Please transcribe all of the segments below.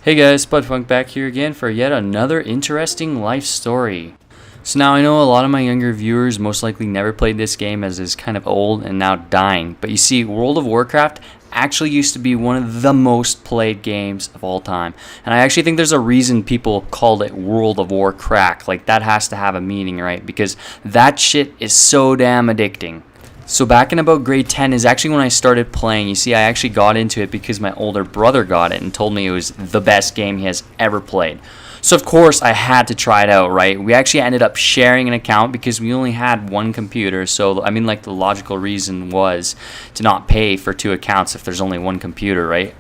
Hey guys, Spudfunk back here again for yet another interesting life story. So now I know a lot of my younger viewers most likely never played this game as it's kind of old and now dying. But you see, World of Warcraft actually used to be one of the most played games of all time. And I actually think there's a reason people called it World of Warcraft. Like that has to have a meaning, right? Because that shit is so damn addicting. So back in about grade 10 is actually when I started playing. You see, I actually got into it because my older brother got it and told me it was the best game he has ever played. So of course I had to try it out, right? We actually ended up sharing an account because we only had one computer. So I mean, like, the logical reason was to not pay for two accounts if there's only one computer, right?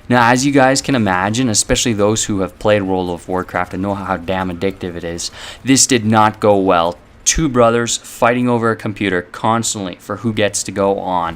Now, as you guys can imagine, especially those who have played World of Warcraft and know how damn addictive it is, this did not go well. Two brothers fighting over a computer constantly for who gets to go on.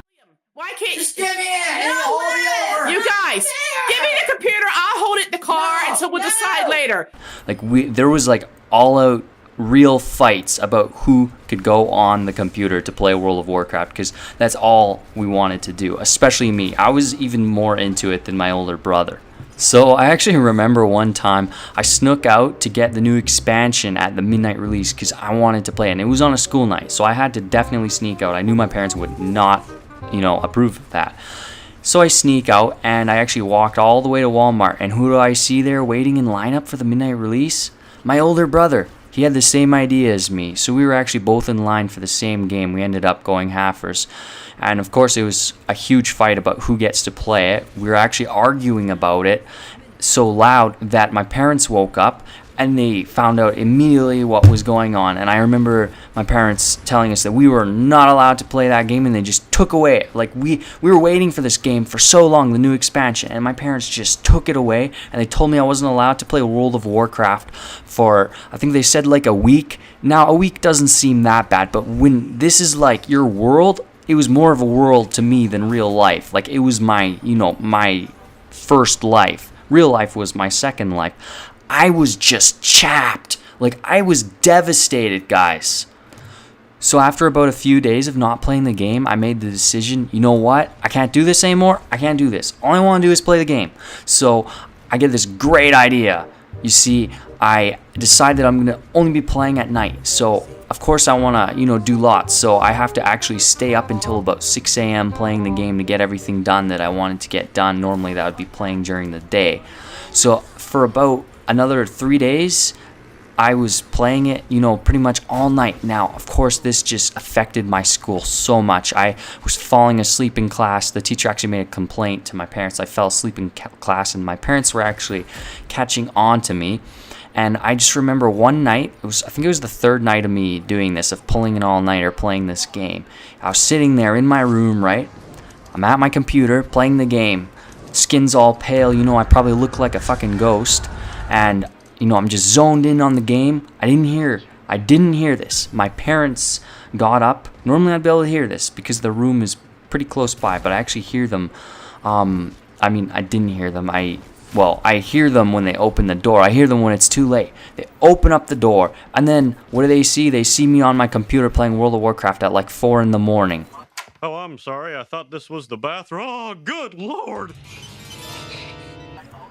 Why can't Just give me it! No Hold way! You guys, give me the computer. I'll hold it in the car, and so we'll decide later. Like, there was like all-out real fights about who could go on the computer to play World of Warcraft, because that's all we wanted to do, especially me. I was even more into it than my older brother. So I actually remember one time I snuck out to get the new expansion at the midnight release because I wanted to play it, and it was on a school night, so I had to definitely sneak out. I knew my parents would not, approve of that. So I sneak out and I actually walked all the way to Walmart, and who do I see there waiting in lineup for the midnight release? My older brother. He had the same idea as me, so we were actually both in line for the same game. We ended up going halfers. And of course, it was a huge fight about who gets to play it. We were actually arguing about it so loud that my parents woke up and they found out immediately what was going on. And I remember my parents telling us that we were not allowed to play that game, and they just took away. Like, we were waiting for this game for so long, the new expansion, and my parents just took it away, and they told me I wasn't allowed to play World of Warcraft for, I think they said, like a week. Now, a week doesn't seem that bad, but when this is like your world, it was more of a world to me than real life. Like, it was my, my first life. Real life was my second life. I was just chapped. Like, I was devastated, guys. So after about a few days of not playing the game, I made the decision, you know what? I can't do this anymore. I can't do this. All I want to do is play the game. So I get this great idea. You see, I decide that I'm going to only be playing at night. So of course I want to, do lots. So I have to actually stay up until about 6 a.m. playing the game to get everything done that I wanted to get done. Normally that would be playing during the day. So for about another 3 days, I was playing it, pretty much all night. Now, of course, this just affected my school so much. I was falling asleep in class. The teacher actually made a complaint to my parents. I fell asleep in class, and my parents were actually catching on to me. And I just remember one night, I think it was the third night of me doing this, of pulling an all-nighter, playing this game. I was sitting there in my room, right? I'm at my computer, playing the game. Skin's all pale, I probably look like a fucking ghost. And, I'm just zoned in on the game. I didn't hear this. My parents got up. Normally I'd be able to hear this because the room is pretty close by, but I actually hear them. I didn't hear them. I hear them when they open the door. I hear them when it's too late. They open up the door, and then what do they see? They see me on my computer playing World of Warcraft at like 4 in the morning. Oh, I'm sorry. I thought this was the bathroom. Oh, good Lord.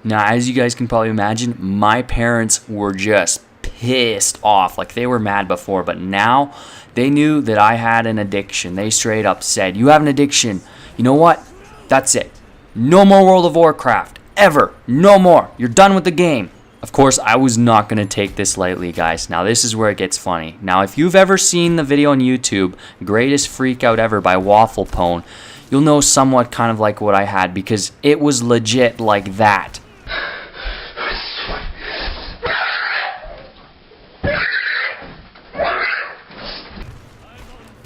Now, as you guys can probably imagine, my parents were just pissed off. Like, they were mad before, but now they knew that I had an addiction. They straight up said, "You have an addiction. You know what? That's it. No more World of Warcraft. Ever. No more. You're done with the game." Of course, I was not going to take this lightly, guys. Now, this is where it gets funny. Now, if you've ever seen the video on YouTube, Greatest Freak Out Ever by Waffle Pone, you'll know somewhat kind of like what I had, because it was legit like that.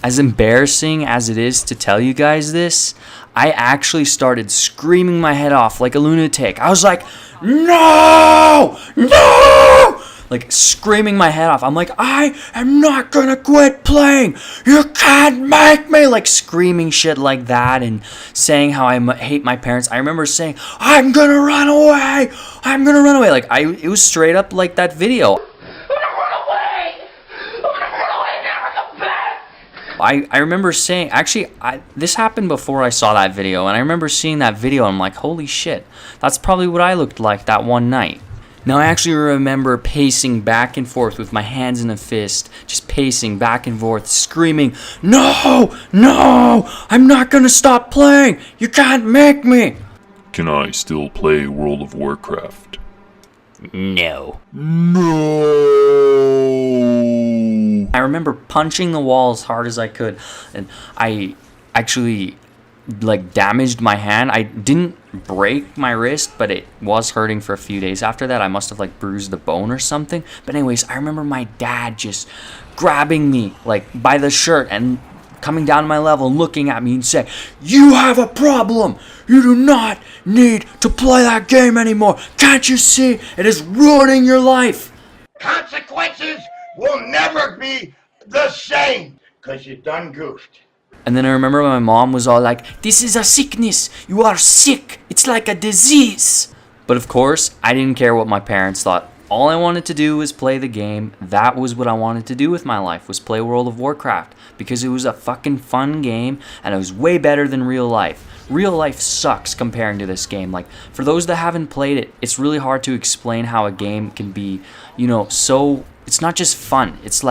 As embarrassing as it is to tell you guys this, I actually started screaming my head off like a lunatic. I was like, "No! No!" Like, screaming my head off. I'm like, "I am not gonna quit playing. You can't make me!" Like, screaming shit like that and saying how I hate my parents. I remember saying, "I'm gonna run away. I'm gonna run away." Like, it was straight up like that video. I remember saying, actually, this happened before I saw that video, and I remember seeing that video, and I'm like, holy shit, that's probably what I looked like that one night. Now, I actually remember pacing back and forth with my hands in a fist, just pacing back and forth, screaming, "No! No! I'm not gonna stop playing! You can't make me!" Can I still play World of Warcraft? No. No! I remember punching the wall as hard as I could, and I actually damaged my hand. I didn't break my wrist, but it was hurting for a few days after that. I must have bruised the bone or something. But anyways, I remember my dad just grabbing me by the shirt and coming down to my level and looking at me and saying, "You have a problem. You do not need to play that game anymore. Can't you see it is ruining your life?" Consequences will never be the same because you done goofed. And then I remember my mom was all like, "This is a sickness. You are sick. It's like a disease." But of course, I didn't care what my parents thought. All I wanted to do was play the game. That was what I wanted to do with my life, was play World of Warcraft. Because it was a fucking fun game, and it was way better than real life. Real life sucks comparing to this game. For those that haven't played it, it's really hard to explain how a game can be, so... It's not just fun. It's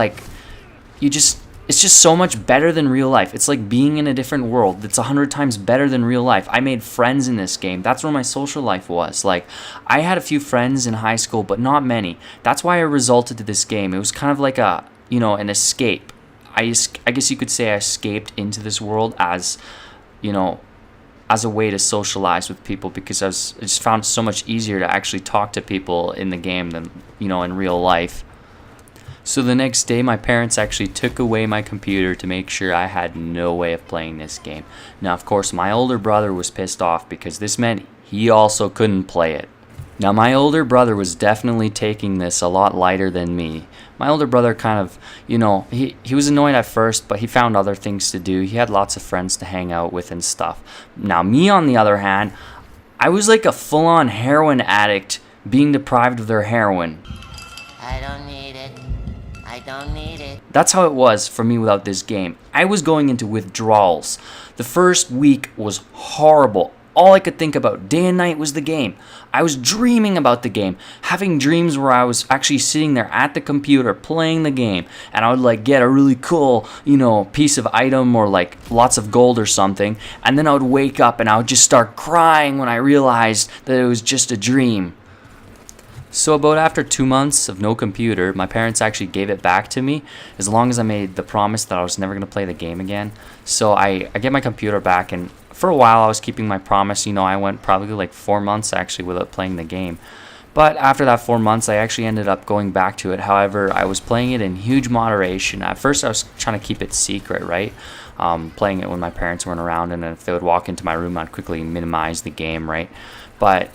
it's just so much better than real life. It's like being in a different world. It's 100 times better than real life. I made friends in this game. That's where my social life was. I had a few friends in high school, but not many. That's why I resulted to this game. It was kind of like an escape. I guess you could say I escaped into this world as a way to socialize with people, because I just found it so much easier to actually talk to people in the game than, in real life. So the next day, my parents actually took away my computer to make sure I had no way of playing this game. Now, of course, my older brother was pissed off because this meant he also couldn't play it. Now, my older brother was definitely taking this a lot lighter than me. My older brother kind of, he was annoyed at first, but he found other things to do. He had lots of friends to hang out with and stuff. Now, me, on the other hand, I was like a full-on heroin addict being deprived of their heroin. I don't need it. I don't need it. That's how it was for me without this game. I was going into withdrawals. The first week was horrible. All I could think about day and night was the game. I was dreaming about the game, having dreams where I was actually sitting there at the computer playing the game, and I would get a really cool, piece of item or lots of gold or something, and then I would wake up and I would just start crying when I realized that it was just a dream. So about after 2 months of no computer, my parents actually gave it back to me, as long as I made the promise that I was never going to play the game again. So I get my computer back, and for a while I was keeping my promise. I went probably 4 months actually without playing the game. But after that 4 months, I actually ended up going back to it. However, I was playing it in huge moderation. At first I was trying to keep it secret, right? Playing it when my parents weren't around, and if they would walk into my room, I'd quickly minimize the game, right? But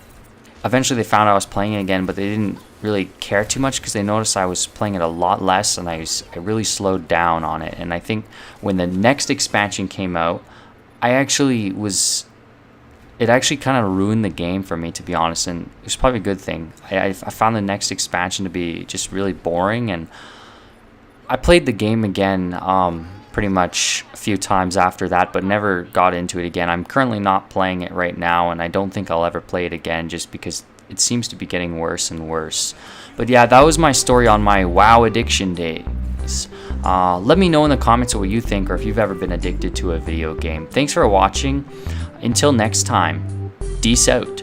eventually they found I was playing it again, but they didn't really care too much because they noticed I was playing it a lot less, and I really slowed down on it. And I think when the next expansion came out, it actually kind of ruined the game for me, to be honest, and it was probably a good thing. I found the next expansion to be just really boring, and I played the game again pretty much a few times after that, but never got into it again. I'm currently not playing it right now, and I don't think I'll ever play it again, just because it seems to be getting worse and worse. But yeah, that was my story on my WoW addiction days. Let me know in the comments what you think, or if you've ever been addicted to a video game. Thanks for watching. Until next time, peace out.